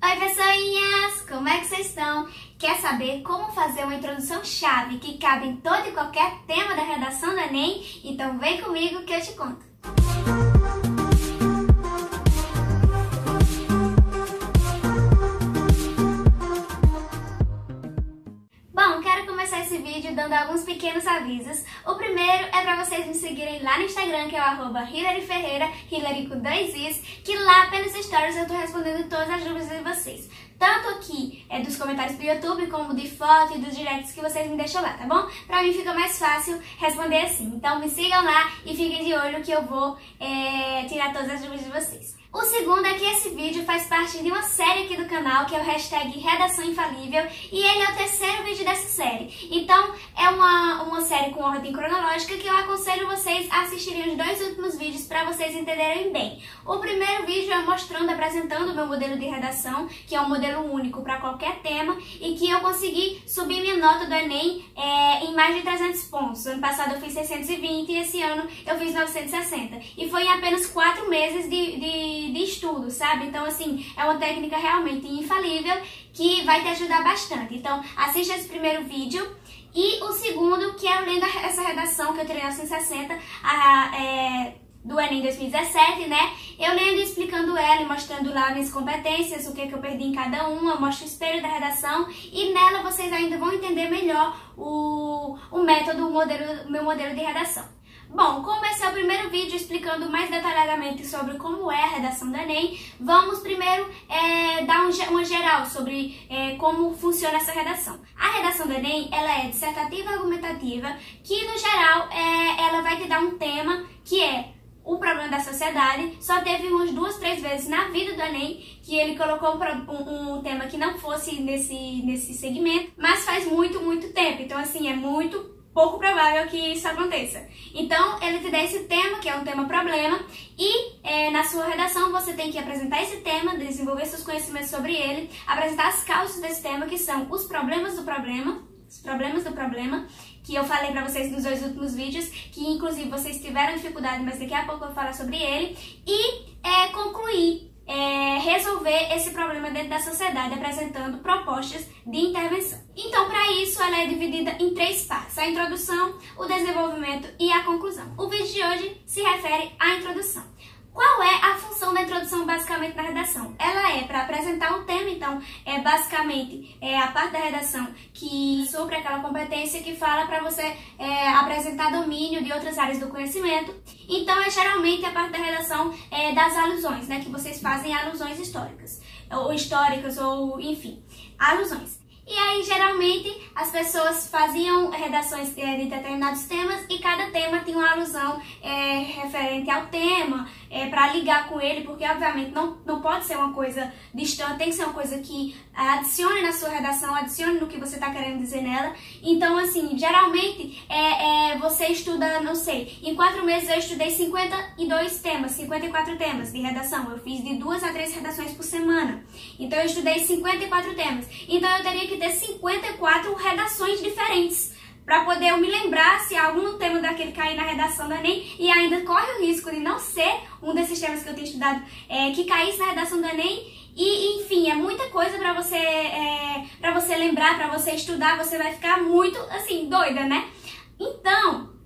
Oi, pessoinhas! Como é que vocês estão? Quer saber como fazer uma introdução chave que cabe em todo e qualquer tema da redação do Enem? Então vem comigo que eu te conto! Bom, quero começar esse vídeo dando alguns pequenos avisos. O primeiro é para vocês me seguirem lá no Instagram, que é o @HilaryFerreira, Hilary com 2 Is, que lá pelos stories eu tô respondendo todas as dúvidas de vocês. Tanto aqui dos comentários do YouTube, como de foto e dos directs que vocês me deixam lá, tá bom? Pra mim fica mais fácil responder assim. Então me sigam lá e fiquem de olho que eu vou tirar todas as dúvidas de vocês. O segundo é que esse vídeo faz parte de uma série aqui do canal, que é o hashtag Redação Infalível, e ele é o terceiro vídeo dessa série. Então, é uma série com ordem cronológica que eu aconselho vocês a assistirem os 2 últimos vídeos para vocês entenderem bem. O primeiro vídeo é apresentando o meu modelo de redação, que é um modelo único para qualquer tema, e que eu consegui subir minha nota do Enem em mais de 300 pontos. Ano passado eu fiz 620 e esse ano eu fiz 960. E foi em apenas 4 meses de estudo, sabe? Então, assim, é uma técnica realmente infalível que vai te ajudar bastante. Então, assista esse primeiro vídeo. E o segundo, que é eu lendo essa redação que eu tirei 960 do Enem 2017, né? Eu lendo e explicando ela e mostrando lá minhas competências, o que eu perdi em cada uma, eu mostro o espelho da redação e nela vocês ainda vão entender melhor o método, o meu modelo de redação. Bom, como esse é o primeiro vídeo explicando mais detalhadamente sobre como é a redação do Enem, vamos primeiro dar uma geral sobre como funciona essa redação. A redação do Enem, ela é dissertativa argumentativa, que no geral ela vai te dar um tema que é o problema da sociedade. Só teve umas 2, 3 vezes na vida do Enem que ele colocou um tema que não fosse nesse segmento, mas faz muito tempo, então assim, é muito pouco provável que isso aconteça. Então, ele te dá esse tema, que é um tema problema, e na sua redação você tem que apresentar esse tema, desenvolver seus conhecimentos sobre ele, apresentar as causas desse tema, que são os problemas do problema, que eu falei pra vocês nos 2 últimos vídeos, que inclusive vocês tiveram dificuldade, mas daqui a pouco eu vou falar sobre ele, e concluir, resolver esse problema dentro da sociedade, apresentando propostas de intervenção. Então, para isso, ela é dividida em 3 partes: a introdução, o desenvolvimento e a conclusão. O vídeo de hoje se refere à introdução. Qual é a função da introdução basicamente na redação? Ela é para apresentar um tema, então basicamente a parte da redação que sobre aquela competência que fala para você apresentar domínio de outras áreas do conhecimento. Então geralmente a parte da redação das alusões, né, que vocês fazem alusões históricas ou enfim, alusões. E aí, geralmente, as pessoas faziam redações de determinados temas e cada tema tinha uma alusão referente ao tema, para ligar com ele, porque, obviamente, não pode ser uma coisa distante, tem que ser uma coisa que adicione na sua redação, adicione no que você está querendo dizer nela. Então, assim, geralmente, você estuda, não sei, em 4 meses eu estudei 54 temas de redação. Eu fiz de 2 a 3 redações por semana. Então, eu estudei 54 temas. Então, eu teria que ter 54 redações diferentes para poder eu me lembrar se algum tema daquele cair na redação do Enem, e ainda corre o risco de não ser um desses temas que eu tenho estudado que caísse na redação do Enem. E, enfim, é muita coisa para você lembrar, para você estudar, você vai ficar muito, assim, doida, né? Então,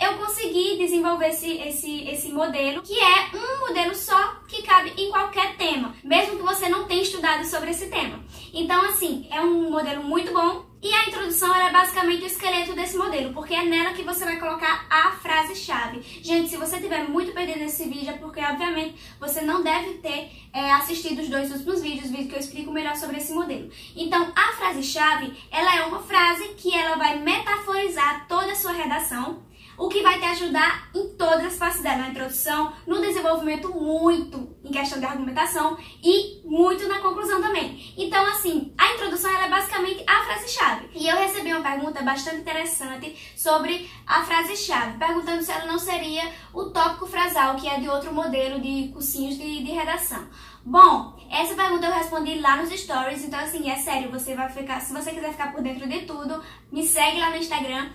eu consegui desenvolver esse modelo, que é um modelo só que cabe em qualquer tema, mesmo que você não tenha estudado sobre esse tema. Então, assim, é um modelo muito bom. E a introdução ela é basicamente o esqueleto desse modelo, porque é nela que você vai colocar a frase-chave. Gente, se você estiver muito perdido nesse vídeo, é porque, obviamente, você não deve ter assistido os 2 últimos vídeos que eu explico melhor sobre esse modelo. Então, a frase-chave, ela é uma frase que ela vai metaforizar toda a sua redação, o que vai te ajudar em todas as partes dela, na introdução, no desenvolvimento, muito em questão de argumentação e muito na conclusão também. Então, assim, a introdução ela é basicamente a frase-chave. E eu recebi uma pergunta bastante interessante sobre a frase-chave, perguntando se ela não seria o tópico frasal, que é de outro modelo de cursinhos de redação. Bom, essa pergunta eu respondi lá nos stories, então assim, é sério, você vai ficar, se você quiser ficar por dentro de tudo, me segue lá no Instagram.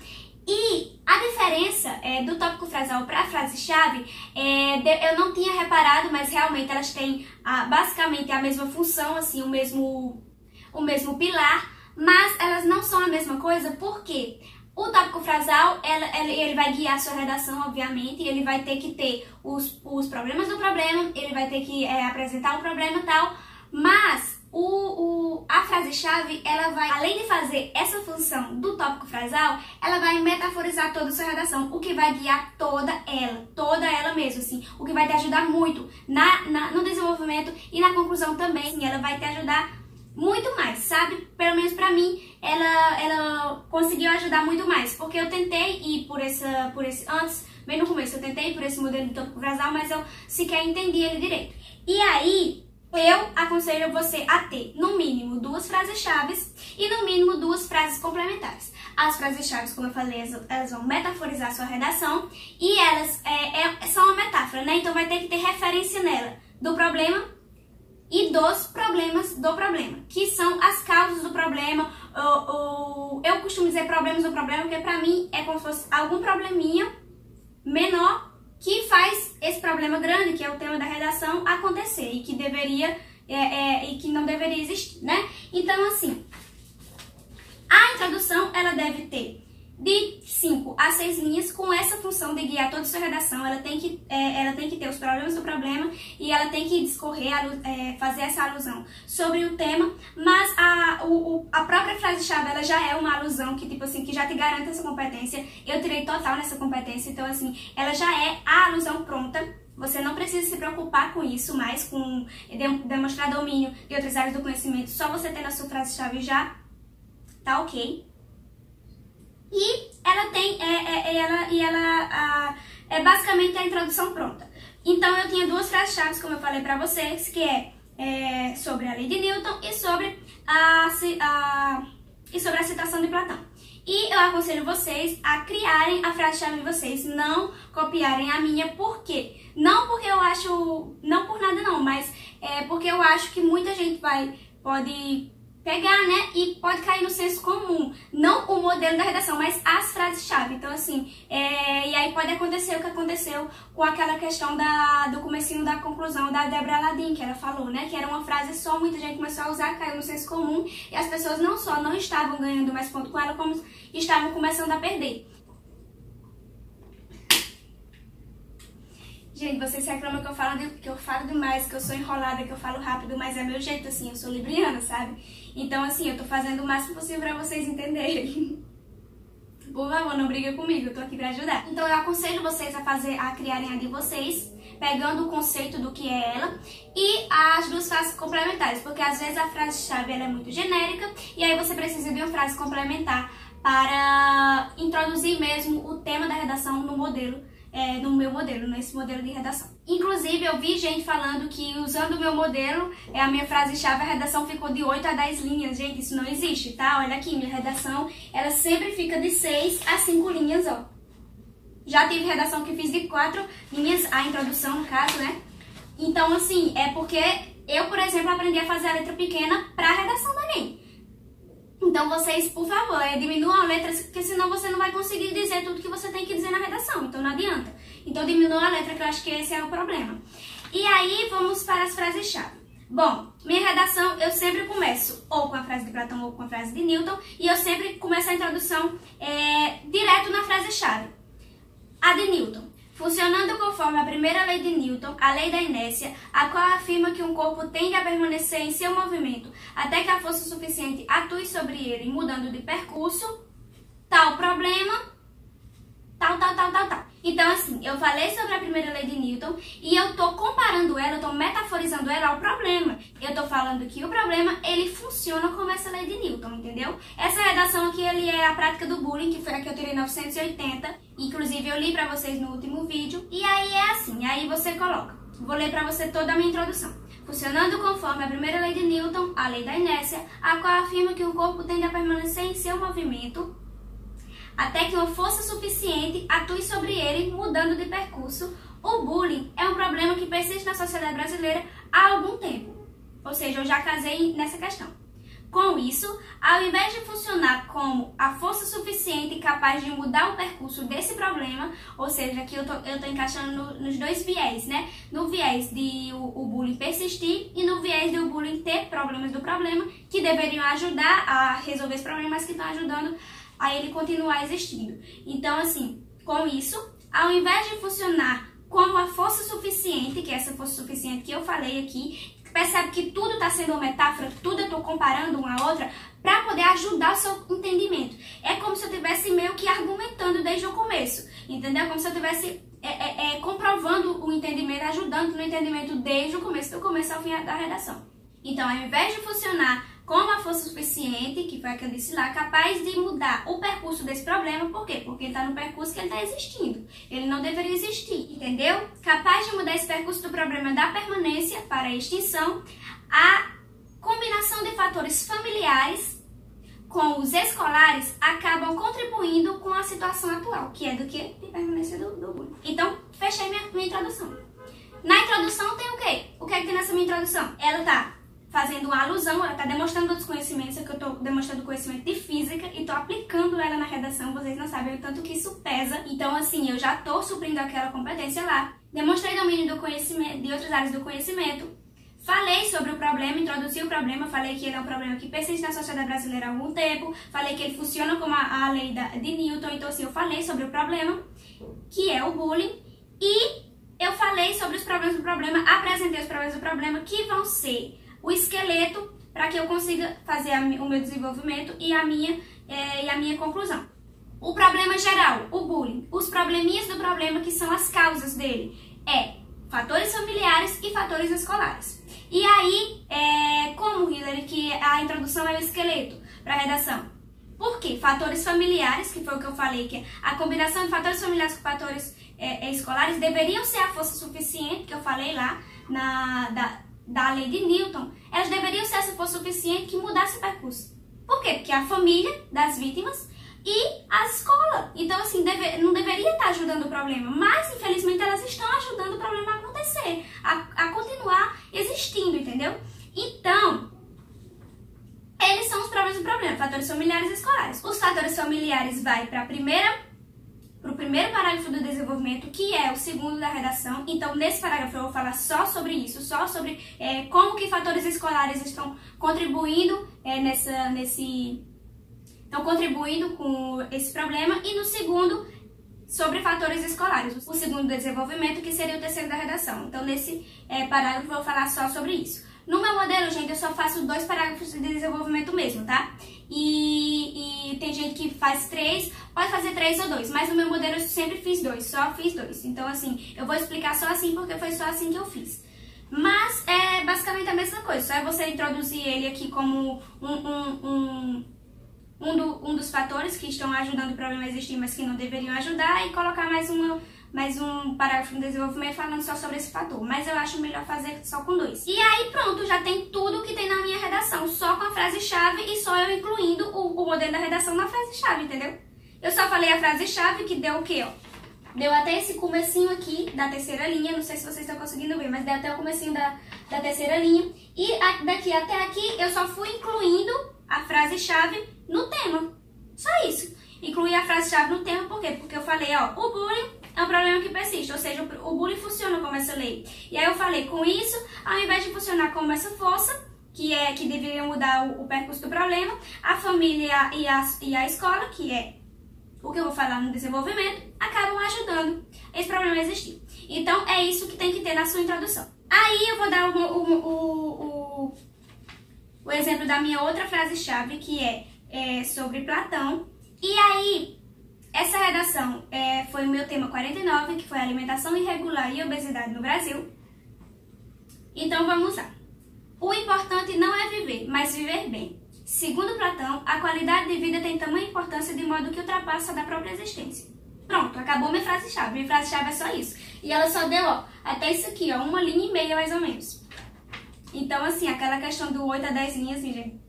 E a diferença do tópico frasal para a frase-chave, eu não tinha reparado, mas realmente elas têm basicamente a mesma função, assim, o mesmo pilar, mas elas não são a mesma coisa, porque o tópico frasal, ele vai guiar a sua redação, obviamente, e ele vai ter que ter os problemas do problema, ele vai ter que apresentar o problema e tal, mas a frase-chave, ela vai, além de fazer essa função do tópico frasal, ela vai metaforizar toda a sua redação, o que vai guiar toda ela mesmo, assim, o que vai te ajudar muito no desenvolvimento e na conclusão também, assim, ela vai te ajudar muito mais, sabe? Pelo menos pra mim, ela conseguiu ajudar muito mais, porque eu tentei ir por esse antes, bem no começo, eu tentei ir por esse modelo de tópico frasal, mas eu sequer entendi ele direito. E aí, eu aconselho você a ter, no mínimo, 2 frases-chave e, no mínimo, 2 frases complementares. As frases-chave, como eu falei, elas vão metaforizar a sua redação e elas são uma metáfora, né? Então, vai ter que ter referência nela do problema e dos problemas do problema, que são as causas do problema. Eu costumo dizer problemas do problema, porque pra mim é como se fosse algum probleminha menor que faz esse problema grande, que é o tema da redação, acontecer e que deveria e que não deveria existir, né? Então, assim, a introdução ela deve ter de 5 a 6 linhas, com essa função de guiar toda a sua redação. Ela tem que ter os problemas do problema e ela tem que discorrer, fazer essa alusão sobre o tema, mas a própria frase-chave, ela já é uma alusão que, tipo assim, que já te garante essa competência. Eu tirei total nessa competência, então, assim, ela já é a alusão pronta. Você não precisa se preocupar com isso mais, com demonstrar domínio de outras áreas do conhecimento. Só você tendo a sua frase-chave já tá ok. E ela tem, é basicamente a introdução pronta. Então, eu tinha 2 frases-chave, como eu falei pra vocês, que é sobre a lei de Newton e sobre a citação de Platão. E eu aconselho vocês a criarem a frase-chave de vocês, não copiarem a minha. Por quê? Não porque eu acho, não por nada não, mas porque eu acho que muita gente pode pegar, né, e pode cair no senso comum, não o modelo da redação, mas as frases-chave. Então, assim, e aí pode acontecer o que aconteceu com aquela questão do comecinho da conclusão da Deborah Ladin, que ela falou, né, que era uma frase só, muita gente começou a usar, caiu no senso comum, e as pessoas não só não estavam ganhando mais ponto com ela, como estavam começando a perder. Gente, vocês reclamam que eu falo demais, que eu sou enrolada, que eu falo rápido, mas é meu jeito, assim, eu sou libriana, sabe? Então, assim, eu tô fazendo o máximo possível pra vocês entenderem. Por favor, não briga comigo, eu tô aqui pra ajudar. Então, eu aconselho vocês a criarem a de vocês, pegando o conceito do que é ela, e as 2 frases complementares, porque às vezes a frase-chave é muito genérica, e aí você precisa de uma frase complementar para introduzir mesmo o tema da redação no modelo, no meu modelo, nesse modelo de redação. Inclusive, eu vi gente falando que usando o meu modelo, a minha frase-chave, a redação ficou de 8 a 10 linhas. Gente, isso não existe, tá? Olha aqui, minha redação, ela sempre fica de 6 a 5 linhas, ó. Já tive redação que fiz de 4 linhas, a introdução, no caso, né? Então, assim, é porque eu, por exemplo, aprendi a fazer a letra pequena pra redação do Enem. Então, vocês, por favor, diminuam a letra, porque senão você não vai conseguir dizer tudo que você tem que dizer na redação, então não adianta. Então, diminuam a letra, que eu acho que esse é o problema. E aí, vamos para as frases-chave. Bom, minha redação, eu sempre começo ou com a frase de Platão ou com a frase de Newton, e eu sempre começo a introdução direto na frase-chave. A de Newton. Funcionando conforme a primeira lei de Newton, a lei da inércia, a qual afirma que um corpo tende a permanecer em seu movimento até que a força suficiente atue sobre ele, mudando de percurso, tal problema, tal. Então, assim, eu falei sobre a primeira lei de Newton e eu tô comparando ela, eu tô metaforizando ela ao problema. Eu tô falando que o problema, ele funciona como essa lei de Newton, entendeu? Essa redação aqui, ele é a prática do bullying, que foi a que eu tirei 980. Inclusive, eu li pra vocês no último vídeo. E aí é assim, aí você coloca. Vou ler pra você toda a minha introdução. Funcionando conforme a primeira lei de Newton, a lei da inércia, a qual afirma que o corpo tende a permanecer em seu movimento até que uma força suficiente atue sobre ele, mudando de percurso. O bullying é um problema que persiste na sociedade brasileira há algum tempo. Ou seja, eu já casei nessa questão. Com isso, ao invés de funcionar como a força suficiente capaz de mudar o percurso desse problema, ou seja, aqui eu tô encaixando nos dois viés, né? No viés de o bullying persistir e no viés de o bullying ter problemas do problema que deveriam ajudar a resolver esse problema, mas que estão ajudando a ele continuar existindo. Então, assim, com isso, ao invés de funcionar como a força suficiente, que é essa força suficiente que eu falei aqui, percebe que tudo está sendo uma metáfora, tudo eu estou comparando uma a outra para poder ajudar o seu entendimento. É como se eu estivesse meio que argumentando desde o começo, entendeu? Como se eu estivesse comprovando o entendimento, ajudando no entendimento desde o começo, do começo ao fim da redação. Então, ao invés de funcionar como a força suficiente, que foi a que eu disse lá, capaz de mudar o percurso desse problema. Por quê? Porque ele está no percurso que ele está existindo. Ele não deveria existir, entendeu? Capaz de mudar esse percurso do problema da permanência para a extinção, a combinação de fatores familiares com os escolares acabam contribuindo com a situação atual, que é do que? De permanência do bullying. Então, fechei minha introdução. Na introdução tem o quê? O que é que tem nessa minha introdução? Ela está fazendo uma alusão, ela está demonstrando outros conhecimentos, que eu estou demonstrando conhecimento de física e estou aplicando ela na redação, vocês não sabem o tanto que isso pesa. Então, assim, eu já estou suprindo aquela competência lá. Demonstrei domínio do conhecimento, de outras áreas do conhecimento. Falei sobre o problema, introduzi o problema, falei que ele é um problema que persiste na sociedade brasileira há algum tempo, falei que ele funciona como a lei de Newton, então, assim, eu falei sobre o problema, que é o bullying, e eu falei sobre os problemas do problema, apresentei os problemas do problema, que vão ser o esqueleto para que eu consiga fazer o meu desenvolvimento e a minha conclusão. O problema geral, o bullying, os probleminhas do problema que são as causas dele, fatores familiares e fatores escolares. E aí, como, Hillary, que a introdução é o esqueleto para a redação? Por quê? Fatores familiares, que foi o que eu falei, que a combinação de fatores familiares com fatores escolares deveriam ser a força suficiente, que eu falei lá da lei de Newton, elas deveriam ser essa força suficiente que mudasse o percurso. Por quê? Porque a família das vítimas e a escola. Então, assim, não deveria estar ajudando o problema, mas, infelizmente, elas estão ajudando o problema a acontecer, a continuar existindo, entendeu? Então, eles são os problemas do problema, fatores familiares e escolares. Os fatores familiares vai para o primeiro parágrafo do desenvolvimento, que é o segundo da redação. Então, nesse parágrafo eu vou falar só sobre isso, só sobre como que fatores escolares estão contribuindo estão contribuindo com esse problema. E no segundo, sobre fatores escolares, o segundo do desenvolvimento, que seria o terceiro da redação. Então, nesse parágrafo eu vou falar só sobre isso. No meu modelo, gente, eu só faço 2 parágrafos de desenvolvimento mesmo, tá? E tem gente que faz 3, pode fazer 3 ou 2, mas no meu modelo eu sempre fiz 2, só fiz 2. Então, assim, eu vou explicar só assim porque foi só assim que eu fiz. Mas é basicamente a mesma coisa, só é você introduzir ele aqui como um dos fatores que estão ajudando o problema a existir, mas que não deveriam ajudar, e colocar mais um parágrafo no desenvolvimento falando só sobre esse fator. Mas eu acho melhor fazer só com 2. E aí pronto, já tem tudo que tem na minha redação, só com a frase-chave e só eu incluindo o modelo da redação na frase-chave, entendeu? Eu só falei a frase-chave que deu o quê, ó? Deu até esse comecinho aqui da terceira linha, não sei se vocês estão conseguindo ver, mas deu até o comecinho da terceira linha. E daqui até aqui eu só fui incluindo a frase-chave no tema. Só isso. Incluir a frase-chave no tema, por quê? Porque eu falei, ó, o bullying é um problema que persiste, ou seja, o bullying funciona como essa lei. E aí eu falei, com isso, ao invés de funcionar como essa força, que deveria mudar o percurso do problema, a família e a escola, que é o que eu vou falar no desenvolvimento, acabam ajudando esse problema a existir. Então, é isso que tem que ter na sua introdução. Aí eu vou dar o exemplo da minha outra frase-chave, que é sobre Platão. E aí, essa redação foi o meu tema 49, que foi alimentação irregular e obesidade no Brasil. Então, vamos lá. O importante não é viver, mas viver bem. Segundo Platão, a qualidade de vida tem tamanha importância de modo que ultrapassa da própria existência. Pronto, acabou minha frase-chave. Minha frase-chave é só isso. E ela só deu, ó, até isso aqui, ó, 1,5 linha mais ou menos. Então, assim, aquela questão do 8 a 10 linhas, assim, gente,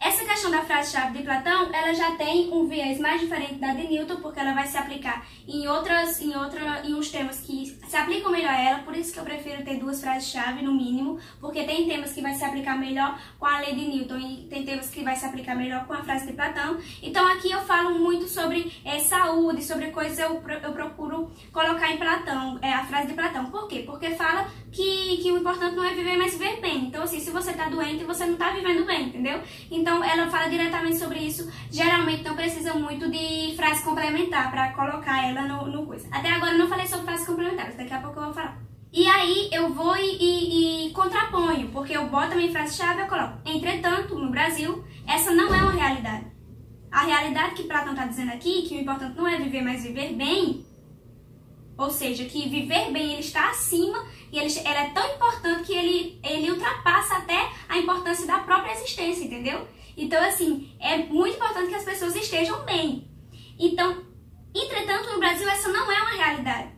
Essa questão da frase-chave de Platão, ela já tem um viés mais diferente da de Newton, porque ela vai se aplicar em uns temas que se aplicam melhor a ela, por isso que eu prefiro ter duas frases-chave no mínimo, porque tem temas que vai se aplicar melhor com a lei de Newton e tem temas que vai se aplicar melhor com a frase de Platão. Então aqui eu falo muito sobre saúde, sobre coisas eu procuro colocar em Platão, a frase de Platão. Por quê? Porque fala que o importante não é viver, mas viver bem. Então assim, se você tá doente, você não tá vivendo bem, entendeu? Então ela fala diretamente sobre isso, geralmente não precisa muito de frase complementar para colocar ela no coisa. Até agora eu não falei sobre frases complementares, daqui a pouco eu vou falar. E aí eu vou e contraponho, porque eu boto a minha frase-chave e eu coloco: entretanto, no Brasil, essa não é uma realidade. A realidade que Platão está dizendo aqui, que o importante não é viver, mas viver bem, ou seja, que viver bem ele está acima e ela é tão importante que ele ultrapassa até a importância da própria existência, entendeu? Então, assim, é muito importante que as pessoas estejam bem. Então, entretanto, no Brasil, essa não é uma realidade.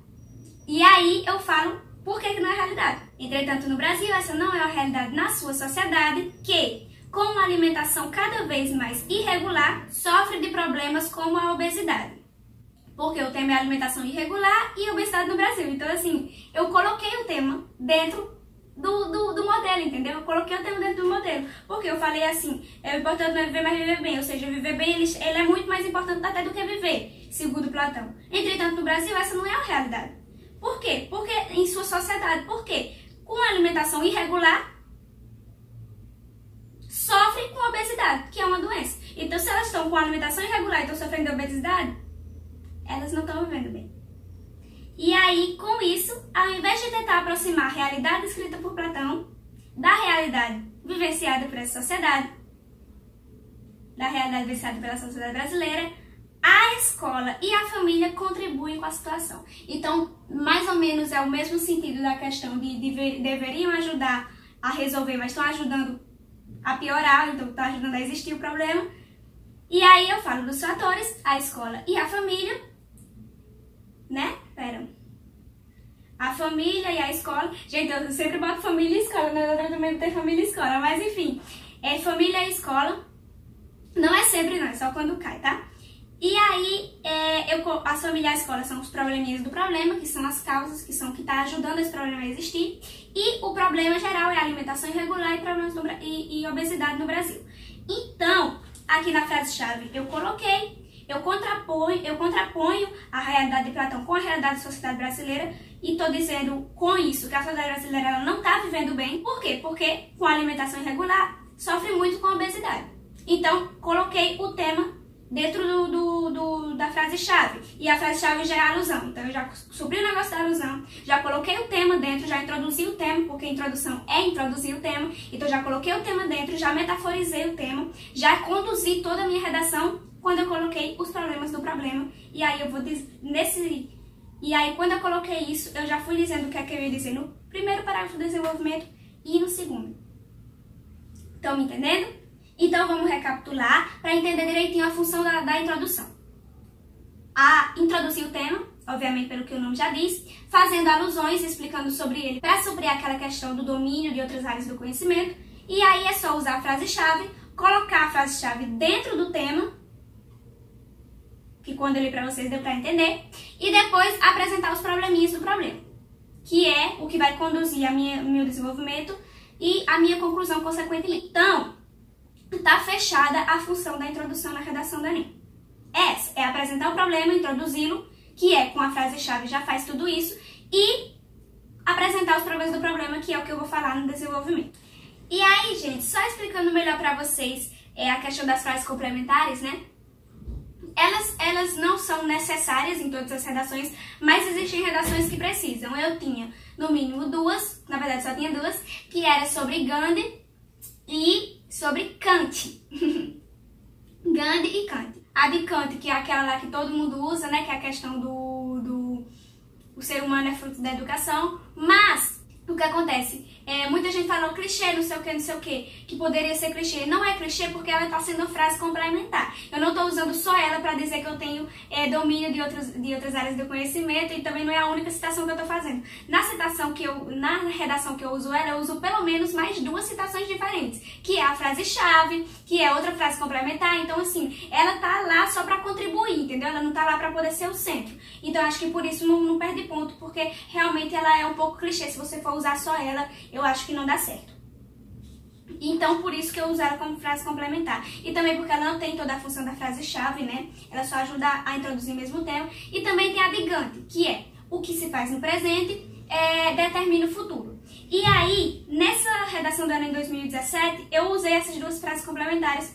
E aí eu falo por que não é realidade. Entretanto, no Brasil, essa não é uma realidade na sua sociedade que, com uma alimentação cada vez mais irregular, sofre de problemas como a obesidade. Porque o tema é alimentação irregular e obesidade no Brasil. Então, assim, eu coloquei o tema dentro do modelo, entendeu? Eu coloquei o tema dentro do modelo. Porque eu falei assim, é importante não é viver, mas viver bem. Ou seja, viver bem, ele é muito mais importante até do que viver, segundo Platão. Entretanto, no Brasil, essa não é a realidade. Por quê? Porque em sua sociedade. Por quê? Com a alimentação irregular, sofrem com obesidade, que é uma doença. Então, se elas estão com a alimentação irregular e estão sofrendo de obesidade, elas não estão vivendo bem. E aí, com isso, ao invés de tentar aproximar a realidade escrita por Platão da realidade vivenciada por essa sociedade, da realidade vivenciada pela sociedade brasileira, a escola e a família contribuem com a situação. Então, mais ou menos é o mesmo sentido da questão de deveriam ajudar a resolver, mas estão ajudando a piorar, então está ajudando a existir o problema. E aí eu falo dos fatores, a escola e a família, né? A família e a escola. Gente, eu sempre boto família e escola, na verdade também não tem família e escola, mas enfim, família e escola. Não é sempre não, é só quando cai, tá? E aí, as famílias e a escola são os probleminhas do problema, que são as causas, que tá ajudando esse problema a existir. E o problema geral é a alimentação irregular e problemas e obesidade no Brasil. Então, aqui na frase-chave eu contraponho a realidade de Platão com a realidade da sociedade brasileira e tô dizendo com isso que a sociedade brasileira ela não tá vivendo bem. Por quê? Porque com a alimentação irregular sofre muito com a obesidade. Então, coloquei o tema dentro da frase-chave. E a frase-chave já é a alusão. Então, eu já supri o negócio da alusão, já coloquei o tema dentro, já introduzi o tema, porque a introdução é introduzir o tema. Então, já coloquei o tema dentro, já metaforizei o tema, já conduzi toda a minha redação quando eu coloquei os problemas do problema. E aí, eu vou E aí, quando eu coloquei isso, eu já fui dizendo o que é que eu ia dizer no primeiro parágrafo do desenvolvimento e no segundo. Estão me entendendo? Então, vamos recapitular para entender direitinho a função da introdução. Introduzir o tema, obviamente pelo que o nome já diz, fazendo alusões, explicando sobre ele para suprir aquela questão do domínio de outras áreas do conhecimento. E aí é só usar a frase-chave, colocar a frase-chave dentro do tema, que quando eu li para vocês deu para entender, e depois apresentar os probleminhas do problema, que é o que vai conduzir meu desenvolvimento e a minha conclusão consequentemente. Então, está fechada a função da introdução na redação do Enem. Essa é apresentar o problema, introduzi-lo, que é com a frase-chave já faz tudo isso, e apresentar os problemas do problema, que é o que eu vou falar no desenvolvimento. E aí, gente, só explicando melhor para vocês a questão das frases complementares, né? Elas não são necessárias em todas as redações, mas existem redações que precisam. Eu tinha, no mínimo, duas, na verdade só tinha duas, que era sobre Gandhi e sobre Kant. Gandhi e Kant. A de Kant, que é aquela lá que todo mundo usa, né? Que é a questão o ser humano é fruto da educação. Mas, o que acontece? Muita gente falou clichê, não sei o que, que poderia ser clichê. Não é clichê porque ela está sendo uma frase complementar. Eu não estou usando só ela para dizer que eu tenho domínio de outras áreas do conhecimento, e também não é a única citação que eu estou fazendo. Na redação que eu uso ela, eu uso pelo menos mais 2 citações diferentes, que é a frase-chave, que é outra frase complementar. Então, assim, ela tá lá só para contribuir, entendeu? Ela não tá lá para poder ser o centro. Então, acho que por isso não perde ponto, porque realmente ela é um pouco clichê. Se você for usar só ela, eu acho que não dá certo. Então, por isso que eu uso ela como frase complementar. E também porque ela não tem toda a função da frase-chave, né? Ela só ajuda a introduzir mesmo o tema. E também tem a digante, que é o que se faz no presente determina o futuro. E aí, nessa redação do Enem 2017, eu usei essas 2 frases complementares,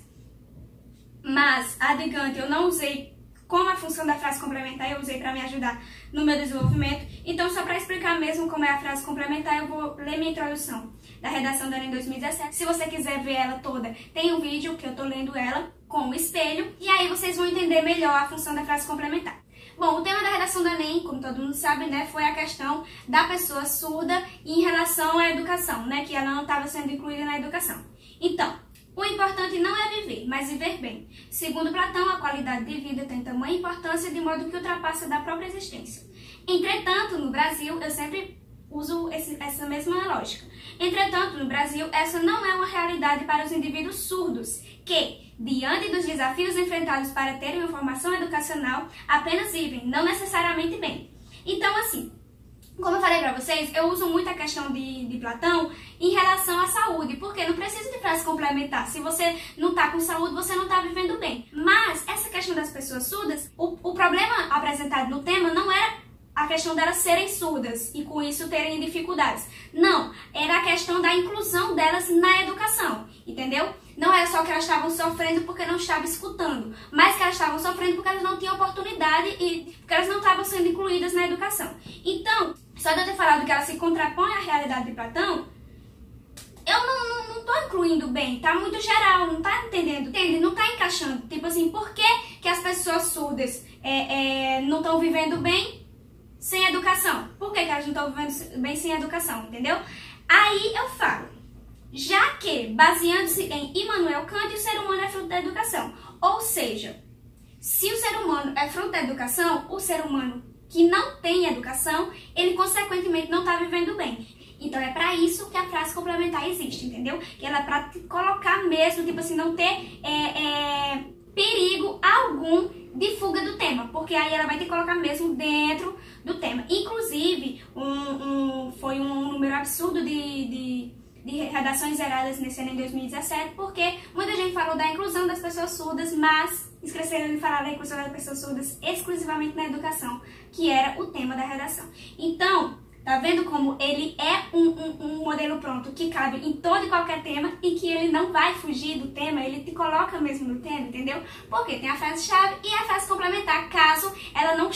mas a digante eu não usei como a função da frase complementar, eu usei para me ajudar no meu desenvolvimento. Então, só para explicar mesmo como é a frase complementar, eu vou ler minha introdução da redação do Enem 2017. Se você quiser ver ela toda, tem um vídeo que eu tô lendo ela com o espelho, e aí vocês vão entender melhor a função da frase complementar. Bom, o tema da redação do Enem, como todo mundo sabe, né, foi a questão da pessoa surda em relação à educação, né, que ela não estava sendo incluída na educação. Então, o importante não é viver, mas viver bem. Segundo Platão, a qualidade de vida tem tamanha importância de modo que ultrapassa da própria existência. Entretanto, no Brasil, eu sempre uso essa mesma lógica. Entretanto, no Brasil, essa não é uma realidade para os indivíduos surdos, que, diante dos desafios enfrentados para terem uma formação educacional, apenas vivem, não necessariamente bem. Então, assim, como eu falei pra vocês, eu uso muito a questão de Platão em relação à saúde, porque não precisa de frase complementar. Se você não tá com saúde, você não tá vivendo bem. Mas essa questão das pessoas surdas, o problema apresentado no tema não era a questão delas serem surdas e com isso terem dificuldades. Não, era a questão da inclusão delas na educação, entendeu? Não era só que elas estavam sofrendo porque não estavam escutando, mas que elas estavam sofrendo porque elas não tinham oportunidade e porque elas não estavam sendo incluídas na educação. Então, só de eu ter falado que ela se contrapõe à realidade de Platão, eu não tô incluindo bem, tá muito geral, não tá entendendo, entende? Não tá encaixando. Tipo assim, por que as pessoas surdas não estão vivendo bem sem educação? Por que elas não estão vivendo bem sem educação, entendeu? Aí eu falo, já que, baseando-se em Immanuel Kant, o ser humano é fruto da educação. Ou seja, se o ser humano é fruto da educação, o ser humano que não tem educação, ele consequentemente não está vivendo bem. Então é para isso que a frase complementar existe, entendeu? Que ela é para colocar mesmo, tipo assim, não ter perigo algum de fuga do tema, porque aí ela vai ter que colocar mesmo dentro do tema. Inclusive, foi um número absurdo de redações zeradas nesse ano em 2017, porque muita gente falou da inclusão das pessoas surdas, mas esqueceram de falar da inclusão das pessoas surdas exclusivamente na educação, que era o tema da redação. Então, tá vendo como ele é um modelo pronto que cabe em todo e qualquer tema e que ele não vai fugir do tema, ele te coloca mesmo no tema, entendeu? Porque tem a frase-chave e a frase complementar, caso ela não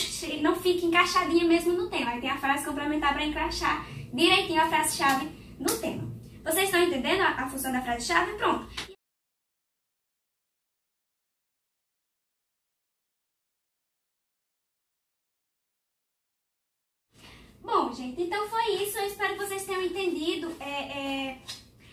fique encaixadinha mesmo no tema. Aí tem a frase complementar para encaixar direitinho a frase-chave no tema. Vocês estão entendendo a função da frase-chave? Pronto. Bom, gente, então foi isso. Eu espero que vocês tenham entendido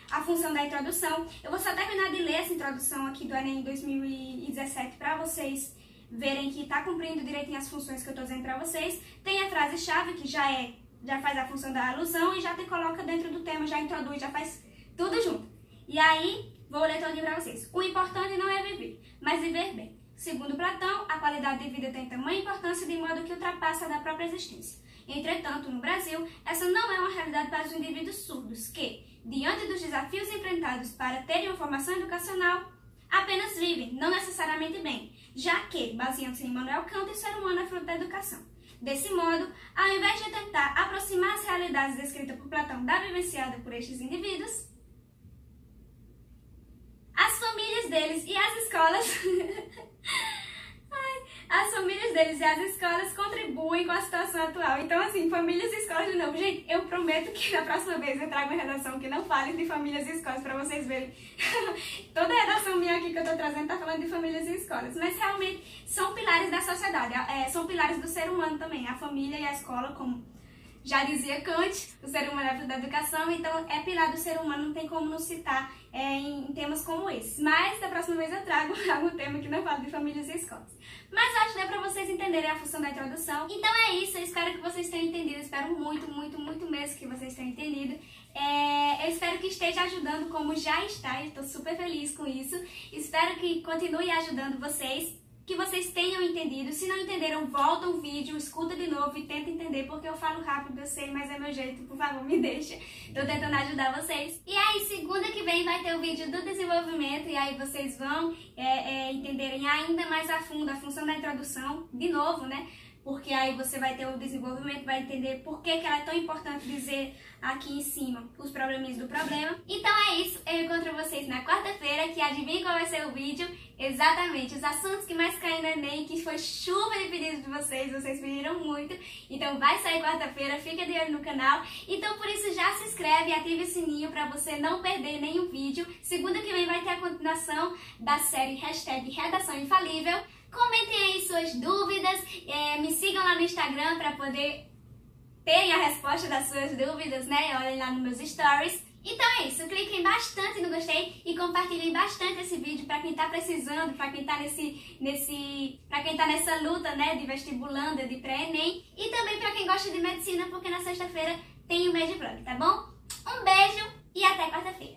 a função da introdução. Eu vou só terminar de ler essa introdução aqui do Enem 2017 para vocês verem que está cumprindo direitinho as funções que eu estou dizendo para vocês. Tem a frase-chave, que já faz a função da alusão e já te coloca dentro do tema, já introduz, já faz tudo junto. E aí, vou ler todinho para vocês. O importante não é viver, mas viver bem. Segundo Platão, a qualidade de vida tem tamanha importância de modo que ultrapassa da própria existência. Entretanto, no Brasil, essa não é uma realidade para os indivíduos surdos que, diante dos desafios enfrentados para terem uma formação educacional, apenas vivem, não necessariamente bem, já que, baseando-se em Immanuel Kant, o ser humano é fruto da educação. Desse modo, ao invés de tentar aproximar as realidades descritas por Platão da vivenciada por estes indivíduos, as famílias deles e as escolas as famílias deles e as escolas contribuem com a situação atual. Então, assim, famílias e escolas de novo. Gente, eu prometo que na próxima vez eu trago uma redação que não fale de famílias e escolas pra vocês verem. Toda a redação minha aqui que eu tô trazendo tá falando de famílias e escolas. Mas realmente são pilares da sociedade, são pilares do ser humano também. A família e a escola como Já dizia Kant, o ser humano é fruto da educação, então é pilar do ser humano, não tem como não citar em temas como esse. Mas da próxima vez eu trago algum tema que não fala de famílias e escolas. Mas acho que deu pra vocês entenderem a função da introdução. Então é isso, eu espero que vocês tenham entendido, eu espero muito, muito, muito mesmo que vocês tenham entendido. Eu espero que esteja ajudando como já está, eu estou super feliz com isso. Espero que continue ajudando vocês, que vocês tenham entendido. Se não entenderam, volta o vídeo, escuta de novo e tenta entender, porque eu falo rápido, eu sei, mas é meu jeito, por favor, me deixa. Tô tentando ajudar vocês. E aí, segunda que vem vai ter o vídeo do desenvolvimento, e aí vocês vão entenderem ainda mais a fundo a função da introdução, de novo, né? Porque aí você vai ter o desenvolvimento, vai entender por que ela é tão importante dizer aqui em cima os probleminhas do problema. Então é isso, eu encontro vocês na quarta-feira, que adivinha qual vai ser o vídeo? Exatamente, os assuntos que mais caem no Enem, que foi chuva de pedidos de vocês pediram muito. Então vai sair quarta-feira, fica de olho no canal. Então por isso já se inscreve e ative o sininho para você não perder nenhum vídeo. Segunda que vem vai ter a continuação da série #Redação Infalível. Comentem aí suas dúvidas, me sigam lá no Instagram para poder terem a resposta das suas dúvidas, né? Olhem lá nos meus stories. Então é isso, cliquem bastante no gostei e compartilhem bastante esse vídeo para quem tá precisando, para quem tá para quem tá nessa luta, né, de vestibulanda, de pré-ENEM, e também para quem gosta de medicina, porque na sexta-feira tem o MedVlog, tá bom? Um beijo e até quarta-feira.